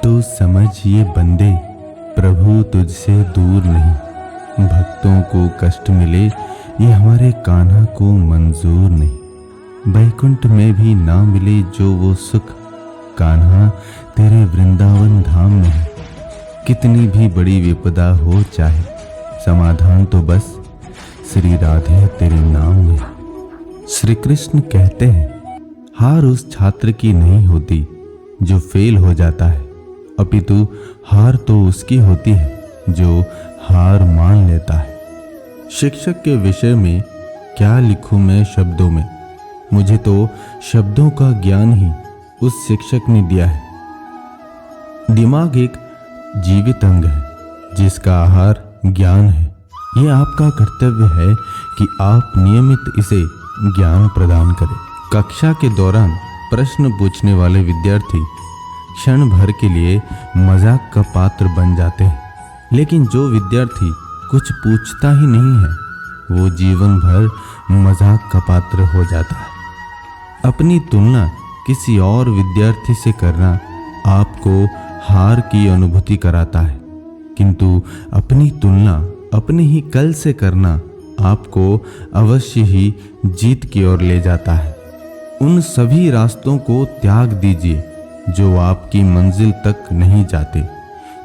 तो समझ ये बंदे, प्रभु तुझसे दूर नहीं। भक्तों को कष्ट मिले ये हमारे कान्हा को मंजूर नहीं। बैकुंठ में भी ना मिले जो वो सुख, कान्हा तेरे वृंदावन धाम में है। कितनी भी बड़ी विपदा हो चाहे, समाधान तो बस श्री राधे तेरे नाम में। श्री कृष्ण कहते हैं, हार उस छात्र की नहीं होती जो फेल हो जाता है, अपितु हार तो उसकी होती है जो हार मान लेता है। शिक्षक के विषय में क्या लिखूं मैं शब्दों में, मुझे तो शब्दों का ज्ञान ही उस शिक्षक ने दिया है। दिमाग एक जीवित अंग है जिसका आहार ज्ञान है। ये आपका कर्तव्य है कि आप नियमित इसे ज्ञान प्रदान करें। कक्षा के दौरान प्रश्न पूछने वाले विद्यार्थी क्षण भर के लिए मजाक का पात्र बन जाते हैं, लेकिन जो विद्यार्थी कुछ पूछता ही नहीं है वो जीवन भर मजाक का पात्र हो जाता है। अपनी तुलना किसी और विद्यार्थी से करना आपको हार की अनुभूति कराता है, किंतु अपनी तुलना अपने ही कल से करना आपको अवश्य ही जीत की ओर ले जाता है। उन सभी रास्तों को त्याग दीजिए जो आपकी मंजिल तक नहीं जाते,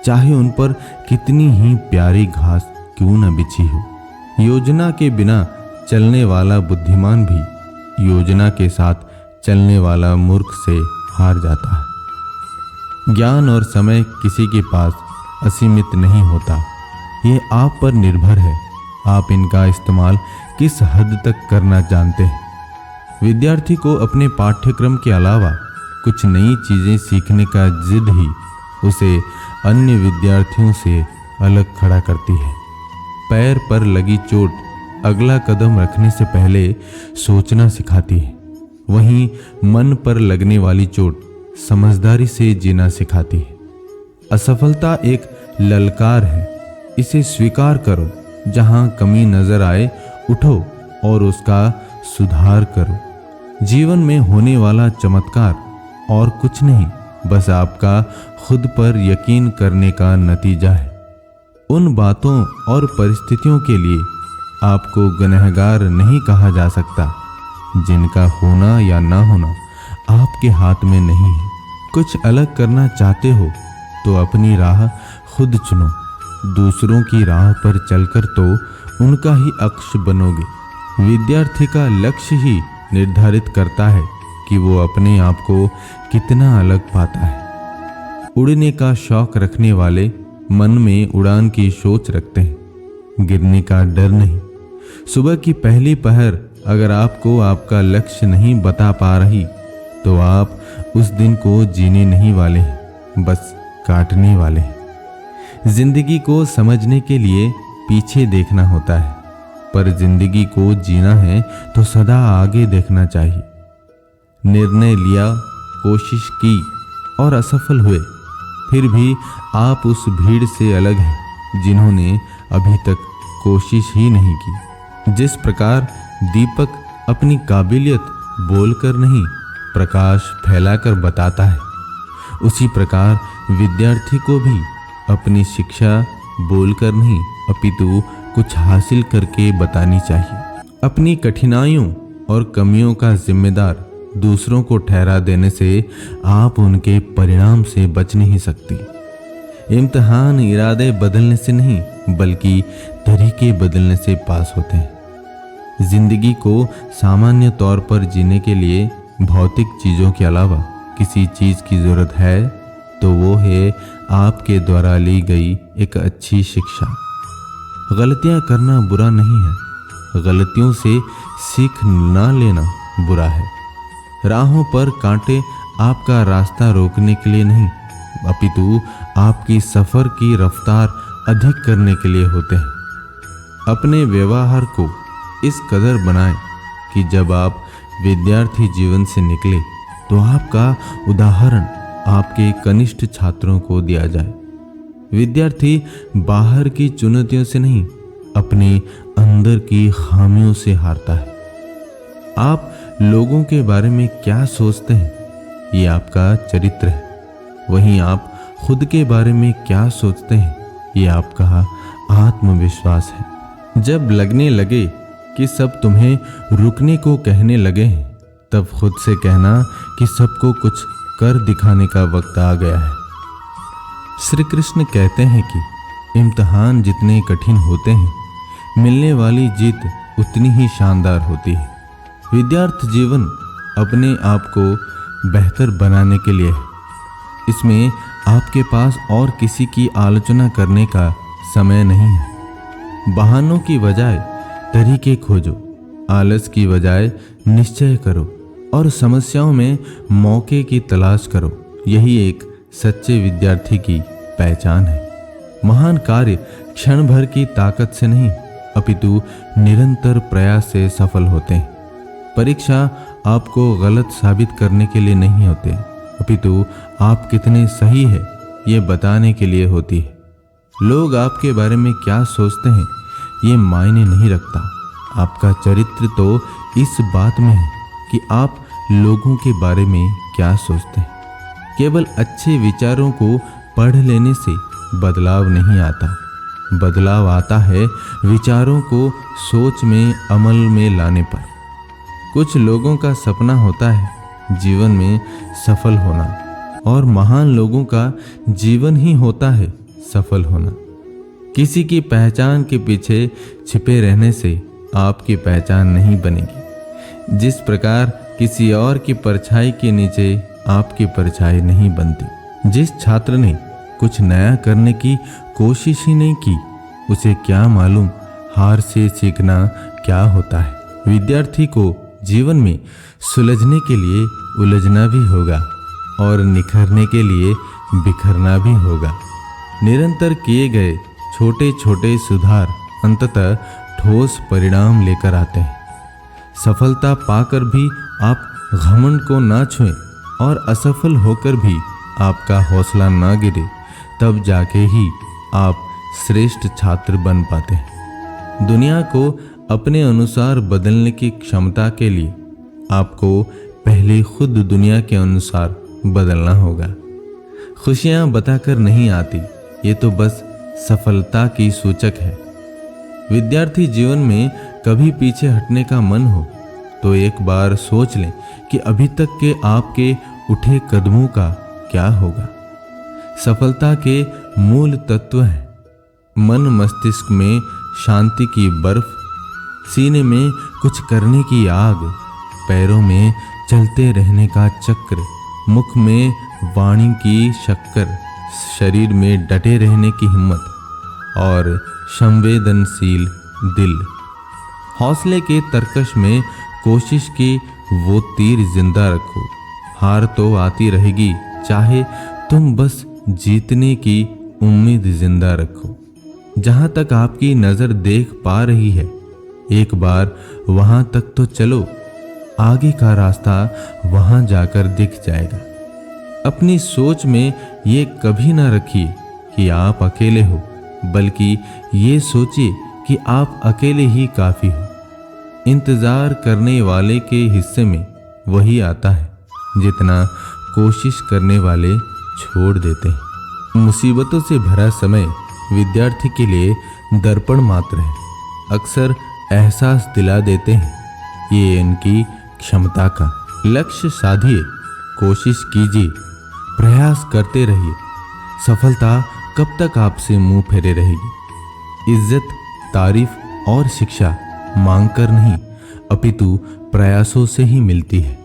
चाहे उन पर कितनी ही प्यारी घास क्यों न बिछी हो। योजना के बिना चलने वाला बुद्धिमान भी योजना के साथ चलने वाला मूर्ख से हार जाता है। ज्ञान और समय किसी के पास असीमित नहीं होता, ये आप पर निर्भर है आप इनका इस्तेमाल किस हद तक करना जानते हैं। विद्यार्थी को अपने पाठ्यक्रम के अलावा कुछ नई चीजें सीखने का जिद ही उसे अन्य विद्यार्थियों से अलग खड़ा करती है। पैर पर लगी चोट अगला कदम रखने से पहले सोचना सिखाती है, वहीं मन पर लगने वाली चोट समझदारी से जीना सिखाती है। असफलता एक ललकार है, इसे स्वीकार करो। जहां कमी नजर आए उठो और उसका सुधार करो। जीवन में होने वाला चमत्कार और कुछ नहीं, बस आपका खुद पर यकीन करने का नतीजा है। उन बातों और परिस्थितियों के लिए आपको गुनहगार नहीं कहा जा सकता जिनका होना या ना होना आपके हाथ में नहीं है। कुछ अलग करना चाहते हो तो अपनी राह खुद चुनो। दूसरों की राह पर चलकर तो उनका ही अक्ष बनोगे। विद्यार्थी का लक्ष्य ही निर्धारित करता है कि वो अपने आप को कितना अलग पाता है। उड़ने का शौक रखने वाले मन में उड़ान की सोच रखते हैं, गिरने का डर नहीं। सुबह की पहली पहर अगर आपको आपका लक्ष्य नहीं बता पा रही तो आप उस दिन को जीने नहीं वाले हैं, बस काटने वाले हैं। जिंदगी को समझने के लिए पीछे देखना होता है, पर जिंदगी को जीना है तो सदा आगे देखना चाहिए। निर्णय लिया, कोशिश की और असफल हुए, फिर भी आप उस भीड़ से अलग हैं जिन्होंने अभी तक कोशिश ही नहीं की। जिस प्रकार दीपक अपनी काबिलियत बोलकर नहीं प्रकाश फैलाकर बताता है, उसी प्रकार विद्यार्थी को भी अपनी शिक्षा बोलकर नहीं अपितु कुछ हासिल करके बतानी चाहिए। अपनी कठिनाइयों और कमियों का जिम्मेदार दूसरों को ठहरा देने से आप उनके परिणाम से बच नहीं सकती। इम्तिहान इरादे बदलने से नहीं बल्कि तरीके बदलने से पास होते हैं। जिंदगी को सामान्य तौर पर जीने के लिए भौतिक चीजों के अलावा किसी चीज की जरूरत है तो वो है आपके द्वारा ली गई एक अच्छी शिक्षा। गलतियां करना बुरा नहीं है, गलतियों से सीख ना लेना बुरा है। राहों पर कांटे आपका रास्ता रोकने के लिए नहीं अपितु आपकी सफर की रफ्तार अधिक करने के लिए होते हैं। अपने व्यवहार को इस कदर बनाएं कि जब आप विद्यार्थी जीवन से निकले तो आपका उदाहरण आपके कनिष्ठ छात्रों को दिया जाए। विद्यार्थी बाहर की चुनौतियों से नहीं अपने अंदर की खामियों से हारता है। आप लोगों के बारे में क्या सोचते हैं ये आपका चरित्र है, वहीं आप खुद के बारे में क्या सोचते हैं, ये आपका आत्मविश्वास है। जब लगने लगे कि सब तुम्हें रुकने को कहने लगे हैं, तब खुद से कहना कि सबको कुछ कर दिखाने का वक्त आ गया है। श्री कृष्ण कहते हैं कि इम्तिहान जितने कठिन होते हैं, मिलने वाली जीत उतनी ही शानदार होती है। विद्यार्थी जीवन अपने आप को बेहतर बनाने के लिए है। इसमें आपके पास और किसी की आलोचना करने का समय नहीं है। बहानों की बजाय तरीके खोजो, आलस की बजाय निश्चय करो और समस्याओं में मौके की तलाश करो। यही एक सच्चे विद्यार्थी की पहचान है। महान कार्य क्षण भर की ताकत से नहीं, अपितु निरंतर प्रयास से सफल होते हैं। परीक्षा आपको गलत साबित करने के लिए नहीं होते, अपितु आप कितने सही है ये बताने के लिए होती है। लोग आपके बारे में क्या सोचते हैं ये मायने नहीं रखता। आपका चरित्र तो इस बात में है कि आप लोगों के बारे में क्या सोचते हैं। केवल अच्छे विचारों को पढ़ लेने से बदलाव नहीं आता। बदलाव आता है विचारों को सोच में अमल में लाने पर। कुछ लोगों का सपना होता है जीवन में सफल होना, और महान लोगों का जीवन ही होता है सफल होना। किसी की पहचान के पीछे छिपे रहने से आपकी पहचान नहीं बनेगी। जिस प्रकार किसी और की परछाई के नीचे आपकी परछाई नहीं बनती। जिस छात्र ने कुछ नया करने की कोशिश ही नहीं की, उसे क्या मालूम हार से सीखना क्या होता है। विद्यार्थी को जीवन में सुलझने के लिए उलझना भी होगा और निखरने के लिए बिखरना भी होगा। निरंतर किए गए छोटे छोटे सुधार अंततः ठोस परिणाम लेकर आते हैं। सफलता पाकर भी आप घमंड को ना छुएं और असफल होकर भी आपका हौसला ना गिरे, तब जाके ही आप श्रेष्ठ छात्र बन पाते हैं। दुनिया को अपने अनुसार बदलने की क्षमता के लिए आपको पहले खुद दुनिया के अनुसार बदलना होगा। खुशियां बताकर नहीं आती, ये तो बस सफलता की सूचक है। विद्यार्थी जीवन में कभी पीछे हटने का मन हो तो एक बार सोच लें कि अभी तक के आपके उठे कदमों का क्या होगा। सफलता के मूल तत्व हैं मन मस्तिष्क में शांति की बर्फ, सीने में कुछ करने की आग, पैरों में चलते रहने का चक्र, मुख में वाणी की शक्कर, शरीर में डटे रहने की हिम्मत और संवेदनशील दिल। हौसले के तरकश में कोशिश की वो तीर जिंदा रखो। हार तो आती रहेगी, चाहे तुम बस जीतने की उम्मीद जिंदा रखो। जहां तक आपकी नजर देख पा रही है, एक बार वहां तक तो चलो, आगे का रास्ता वहां जाकर दिख जाएगा। अपनी सोच में ये कभी ना रखिए कि आप अकेले हो, बल्कि ये सोचिए कि आप अकेले ही काफी हो। इंतजार करने वाले के हिस्से में वही आता है जितना कोशिश करने वाले छोड़ देते हैं। मुसीबतों से भरा समय विद्यार्थी के लिए दर्पण मात्र है। अक्सर एहसास दिला देते हैं ये इनकी क्षमता का। लक्ष्य साधिए, कोशिश कीजिए, प्रयास करते रहिए। सफलता कब तक आपसे मुंह फेरे रहेगी। इज्जत, तारीफ और शिक्षा मांगकर नहीं, अपितु प्रयासों से ही मिलती है।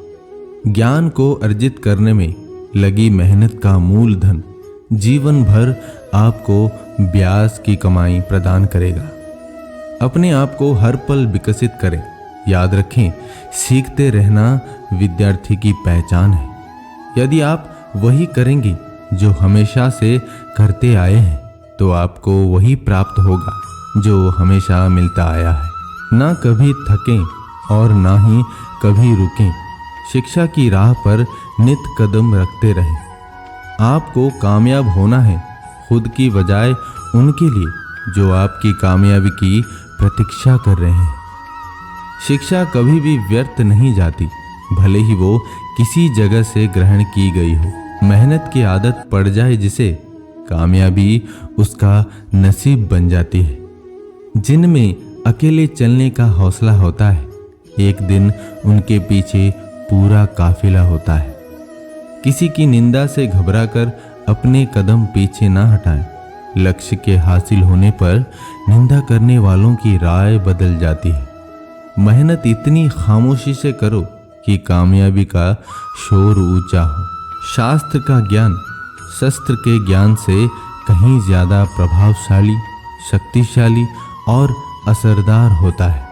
ज्ञान को अर्जित करने में लगी मेहनत का मूल धन जीवन भर आपको ब्याज की कमाई प्रदान करेगा। अपने आप को हर पल विकसित करें। याद रखें, सीखते रहना विद्यार्थी की पहचान है। यदि आप वही करेंगे जो हमेशा से करते आए हैं, तो आपको वही प्राप्त होगा जो हमेशा मिलता आया है। ना कभी थकें और ना ही कभी रुकें। शिक्षा की राह पर नित कदम रखते रहें। आपको कामयाब होना है, खुद की बजाय उनके लिए जो आपकी कामयाबी की प्रतीक्षा कर रहे हैं। शिक्षा कभी भी व्यर्थ नहीं जाती, भले ही वो किसी जगह से ग्रहण की गई हो। मेहनत की आदत पड़ जाए जिसे, कामयाबी उसका नसीब बन जाती है। जिनमें अकेले चलने का हौसला होता है, एक दिन उनके पीछे पूरा काफिला होता है। किसी की निंदा से घबराकर अपने कदम पीछे ना हटाएं। लक्ष्य के हासिल होने पर निंदा करने वालों की राय बदल जाती है। मेहनत इतनी खामोशी से करो कि कामयाबी का शोर ऊंचा हो। शास्त्र का ज्ञान शस्त्र के ज्ञान से कहीं ज्यादा प्रभावशाली, शक्तिशाली और असरदार होता है।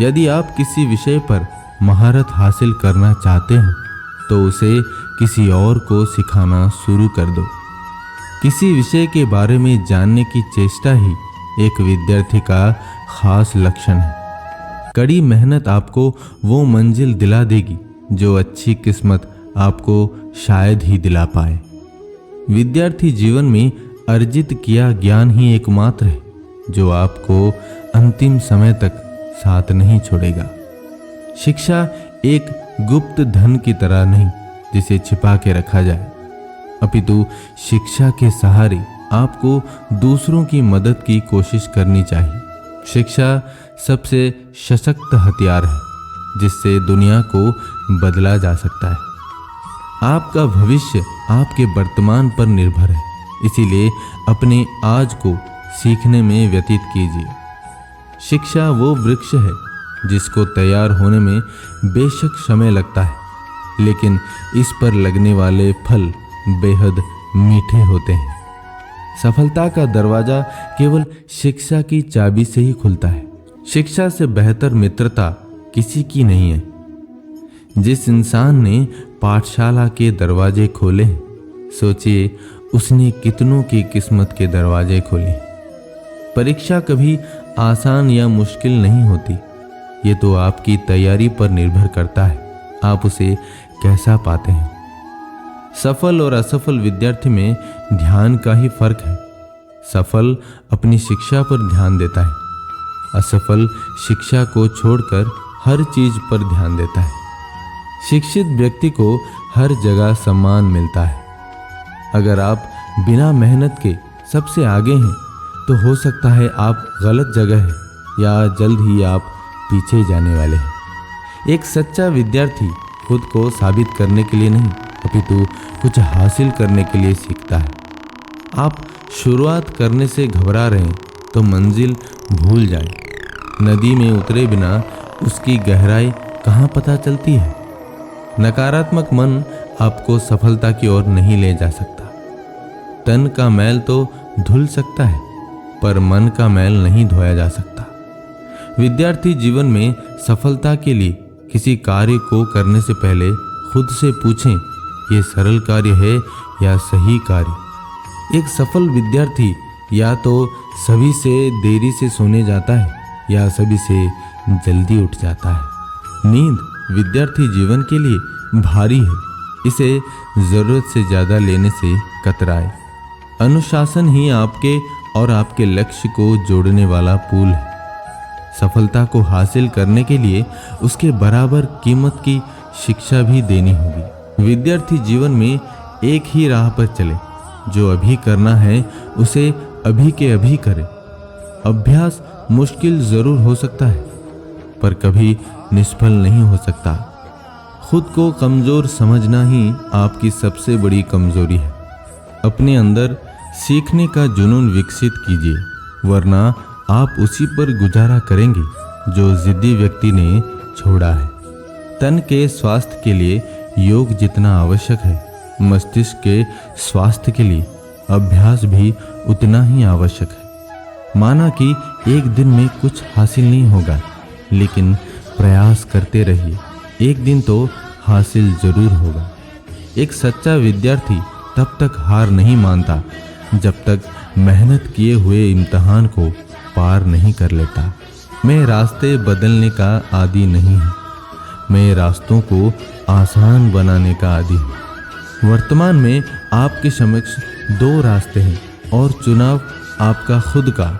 यदि आप किसी विषय पर महारत हासिल करना चाहते हो तो उसे किसी और को सिखाना शुरू कर दो। किसी विषय के बारे में जानने की चेष्टा ही एक विद्यार्थी का खास लक्षण है। कड़ी मेहनत आपको वो मंजिल दिला देगी जो अच्छी किस्मत आपको शायद ही दिला पाए। विद्यार्थी जीवन में अर्जित किया ज्ञान ही एकमात्र है जो आपको अंतिम समय तक साथ नहीं छोड़ेगा। शिक्षा एक गुप्त धन की तरह नहीं जिसे छिपा के रखा जाए, अपितु शिक्षा के सहारे आपको दूसरों की मदद की कोशिश करनी चाहिए। शिक्षा सबसे सशक्त हथियार है जिससे दुनिया को बदला जा सकता है। आपका भविष्य आपके वर्तमान पर निर्भर है, इसीलिए अपने आज को सीखने में व्यतीत कीजिए। शिक्षा वो वृक्ष है जिसको तैयार होने में बेशक समय लगता है, लेकिन इस पर लगने वाले फल बेहद मीठे होते हैं। सफलता का दरवाजा केवल शिक्षा की चाबी से ही खुलता है। शिक्षा से बेहतर मित्रता किसी की नहीं है। जिस इंसान ने पाठशाला के दरवाजे खोले, सोचिए उसने कितनों की किस्मत के दरवाजे खोले। परीक्षा कभी आसान या मुश्किल नहीं होती, ये तो आपकी तैयारी पर निर्भर करता है, आप उसे कैसा पाते हैं। सफल और असफल विद्यार्थी में ध्यान का ही फर्क है। सफल अपनी शिक्षा पर ध्यान देता है, असफल शिक्षा को छोड़कर हर चीज पर ध्यान देता है। शिक्षित व्यक्ति को हर जगह सम्मान मिलता है। अगर आप बिना मेहनत के सबसे आगे हैं तो हो सकता है आप गलत जगह हैं या जल्द ही आप पीछे जाने वाले हैं। एक सच्चा विद्यार्थी खुद को साबित करने के लिए नहीं, अपितु कुछ हासिल करने के लिए सीखता है। आप शुरुआत करने से घबरा रहे हैं तो मंजिल भूल जाएं। नदी में उतरे बिना उसकी गहराई कहाँ पता चलती है। नकारात्मक मन आपको सफलता की ओर नहीं ले जा सकता। तन का मैल तो धुल सकता है, पर मन का मैल नहीं धोया जा सकता। विद्यार्थी जीवन में सफलता के लिए किसी कार्य को करने से पहले खुद से पूछें, ये सरल कार्य है या सही कार्य। एक सफल विद्यार्थी या तो सभी से देरी से सोने जाता है या सभी से जल्दी उठ जाता है। नींद विद्यार्थी जीवन के लिए भारी है, इसे जरूरत से ज्यादा लेने से कतराए। अनुशासन ही आपके और आपके लक्ष्य को जोड़ने वाला पुल है। सफलता को हासिल करने के लिए उसके बराबर कीमत की शिक्षा भी देनी होगी। विद्यार्थी जीवन में एक ही राह पर चले, जो अभी करना है उसे अभी के अभी करे। अभ्यास मुश्किल जरूर हो सकता है, पर कभी निष्फल नहीं हो सकता। खुद को कमजोर समझना ही आपकी सबसे बड़ी कमजोरी है। अपने अंदर सीखने का जुनून विकसित कीजिए, वरना आप उसी पर गुजारा करेंगे जो जिद्दी व्यक्ति ने छोड़ा है। तन के स्वास्थ्य के लिए योग जितना आवश्यक है, मस्तिष्क के स्वास्थ्य के लिए अभ्यास भी उतना ही आवश्यक है। माना कि एक दिन में कुछ हासिल नहीं होगा, लेकिन प्रयास करते रहिए, एक दिन तो हासिल जरूर होगा। एक सच्चा विद्यार्थी तब तक हार नहीं मानता जब तक मेहनत किए हुए इम्तिहान को पार नहीं कर लेता। मैं रास्ते बदलने का आदी नहीं हूँ, मैं रास्तों को आसान बनाने का आदी हूँ। वर्तमान में आपके समक्ष दो रास्ते हैं और चुनाव आपका खुद का।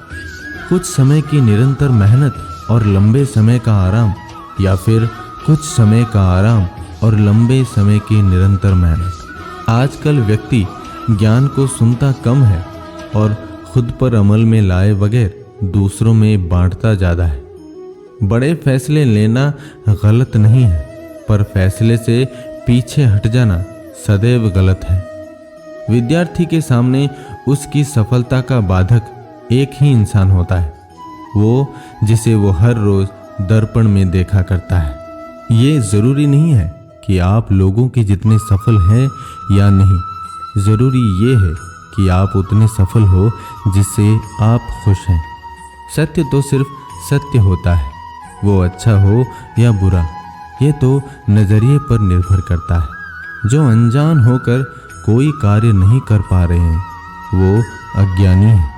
कुछ समय की निरंतर मेहनत और लंबे समय का आराम, या फिर कुछ समय का आराम और लंबे समय की निरंतर मेहनत। आजकल व्यक्ति ज्ञान को सुनता कम है और खुद पर अमल में लाए बगैर दूसरों में बांटता ज़्यादा है। बड़े फैसले लेना गलत नहीं है, पर फैसले से पीछे हट जाना सदैव गलत है। विद्यार्थी के सामने उसकी सफलता का बाधक एक ही इंसान होता है, वो जिसे वो हर रोज दर्पण में देखा करता है। ये जरूरी नहीं है कि आप लोगों के जितने सफल हैं या नहीं, जरूरी ये है कि आप उतने सफल हो जिससे आप खुश हैं। सत्य तो सिर्फ सत्य होता है, वो अच्छा हो या बुरा ये तो नजरिए पर निर्भर करता है। जो अनजान होकर कोई कार्य नहीं कर पा रहे हैं वो अज्ञानी है।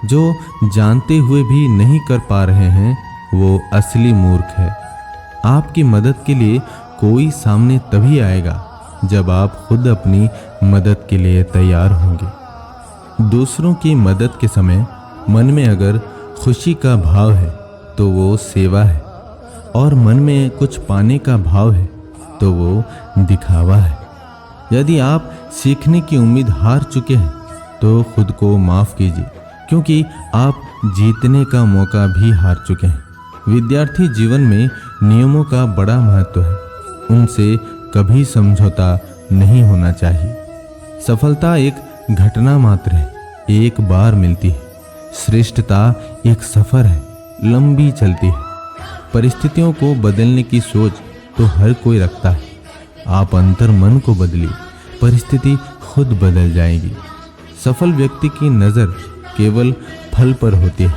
जो जानते हुए भी नहीं कर पा रहे हैं वो असली मूर्ख है। आपकी मदद के लिए कोई सामने तभी आएगा जब आप खुद अपनी मदद के लिए तैयार होंगे। दूसरों की मदद के समय मन में अगर खुशी का भाव है तो वो सेवा है, और मन में कुछ पाने का भाव है तो वो दिखावा है। यदि आप सीखने की उम्मीद हार चुके हैं तो खुद को माफ कीजिए, क्योंकि आप जीतने का मौका भी हार चुके हैं। विद्यार्थी जीवन में नियमों का बड़ा महत्व है, उनसे कभी समझौता नहीं होना चाहिए। सफलता एक घटना मात्र है, एक बार मिलती है। श्रेष्ठता एक सफर है, लंबी चलती है। परिस्थितियों को बदलने की सोच तो हर कोई रखता है। आप अंतर मन को बदलिए, परिस्थिति खुद बदल जाएगी। सफल व्यक्ति की नज़र केवल फल पर होती है,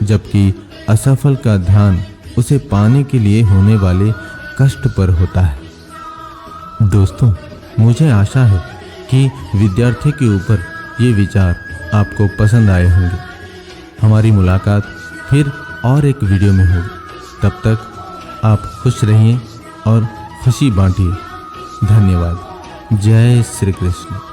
जबकि असफल का ध्यान उसे पाने के लिए होने वाले कष्ट पर होता है। दोस्तों, मुझे आशा है कि विद्यार्थी के ऊपर ये विचार आपको पसंद आए होंगे। हमारी मुलाकात फिर और एक वीडियो में होगी। तब तक आप खुश रहिए और खुशी बांटिए। धन्यवाद। जय श्री कृष्ण।